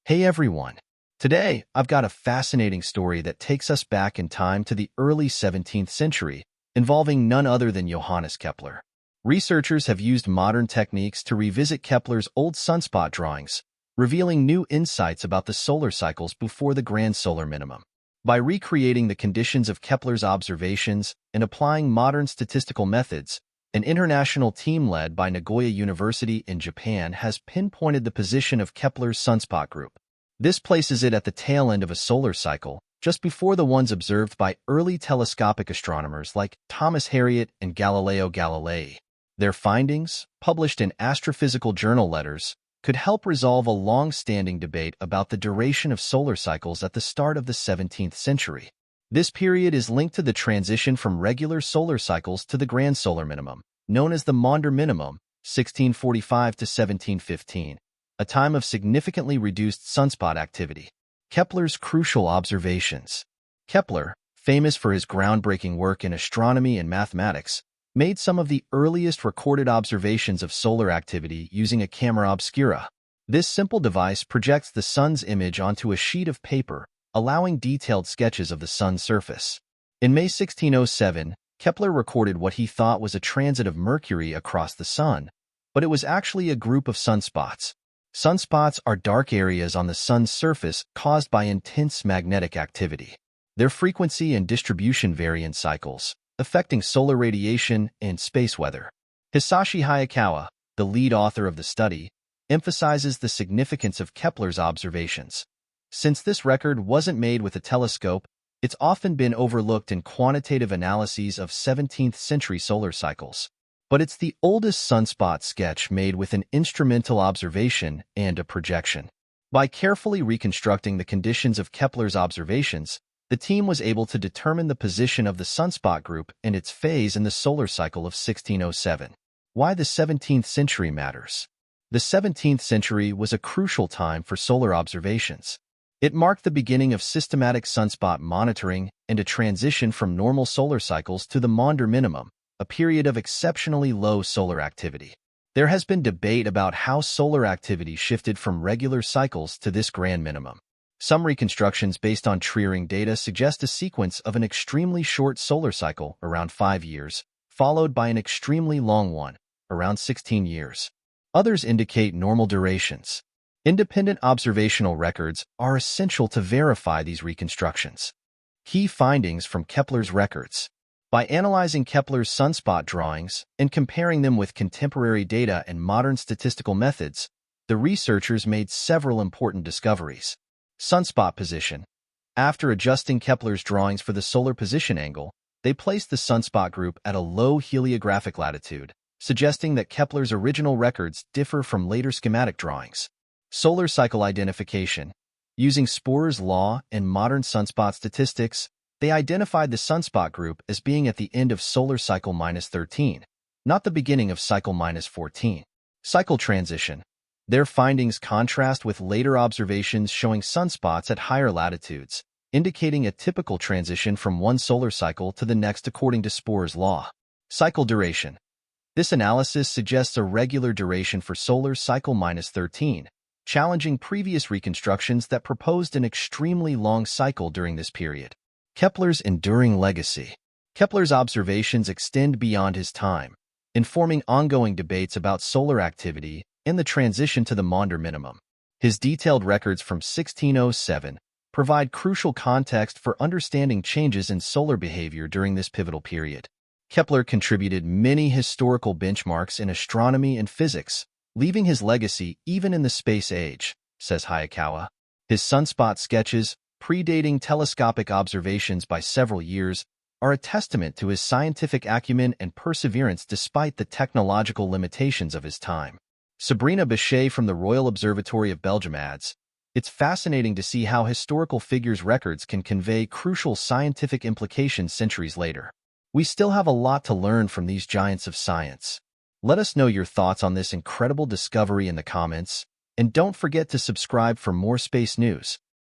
Hey everyone! Today, I've got a fascinating story that takes us back in time to the early 17th century, involving none other than Johannes Kepler. Researchers have used modern techniques to revisit Kepler's old sunspot drawings, revealing new insights about the solar cycles before the grand solar minimum. By recreating the conditions of Kepler's observations and applying modern statistical methods, an international team led by Nagoya University in Japan has pinpointed the position of Kepler's sunspot group. This places it at the tail end of a solar cycle, just before the ones observed by early telescopic astronomers like Thomas Harriot and Galileo Galilei. Their findings, published in astrophysical journal letters, could help resolve a long-standing debate about the duration of solar cycles at the start of the 17th century. This period is linked to the transition from regular solar cycles to the grand solar minimum, known as the Maunder minimum, 1645 to 1715, a time of significantly reduced sunspot activity. Kepler's crucial observations. Kepler, famous for his groundbreaking work in astronomy and mathematics, made some of the earliest recorded observations of solar activity using a camera obscura. This simple device projects the sun's image onto a sheet of paper, allowing detailed sketches of the sun's surface. In May 1607, Kepler recorded what he thought was a transit of Mercury across the sun, but it was actually a group of sunspots. Sunspots are dark areas on the sun's surface caused by intense magnetic activity. Their frequency and distribution vary in cycles, affecting solar radiation and space weather. Hisashi Hayakawa, the lead author of the study, emphasizes the significance of Kepler's observations. Since this record wasn't made with a telescope, it's often been overlooked in quantitative analyses of 17th-century solar cycles. But it's the oldest sunspot sketch made with an instrumental observation and a projection. By carefully reconstructing the conditions of Kepler's observations, the team was able to determine the position of the sunspot group and its phase in the solar cycle of 1607. Why the 17th century matters. The 17th century was a crucial time for solar observations. It marked the beginning of systematic sunspot monitoring and a transition from normal solar cycles to the Maunder minimum, a period of exceptionally low solar activity. There has been debate about how solar activity shifted from regular cycles to this grand minimum. Some reconstructions based on tree-ring data suggest a sequence of an extremely short solar cycle, around 5 years, followed by an extremely long one, around 16 years. Others indicate normal durations. Independent observational records are essential to verify these reconstructions. Key findings from Kepler's records. By analyzing Kepler's sunspot drawings and comparing them with contemporary data and modern statistical methods, the researchers made several important discoveries. Sunspot position. After adjusting Kepler's drawings for the solar position angle, they placed the sunspot group at a low heliographic latitude, suggesting that Kepler's original records differ from later schematic drawings. Solar cycle identification. Using Sporer's law and modern sunspot statistics, they identified the sunspot group as being at the end of solar cycle -13, not the beginning of cycle -14. Cycle transition. Their findings contrast with later observations showing sunspots at higher latitudes, indicating a typical transition from one solar cycle to the next according to Sporer's law. Cycle duration. This analysis suggests a regular duration for solar cycle -13, challenging previous reconstructions that proposed an extremely long cycle during this period. Kepler's enduring legacy. Kepler's observations extend beyond his time, informing ongoing debates about solar activity and the transition to the Maunder minimum. His detailed records from 1607 provide crucial context for understanding changes in solar behavior during this pivotal period. Kepler contributed many historical benchmarks in astronomy and physics, leaving his legacy even in the space age, says Hayakawa. His sunspot sketches, predating telescopic observations by several years, are a testament to his scientific acumen and perseverance despite the technological limitations of his time. Sabrina Bichet from the Royal Observatory of Belgium adds, "It's fascinating to see how historical figures' records can convey crucial scientific implications centuries later. We still have a lot to learn from these giants of science." Let us know your thoughts on this incredible discovery in the comments, and don't forget to subscribe for more space news.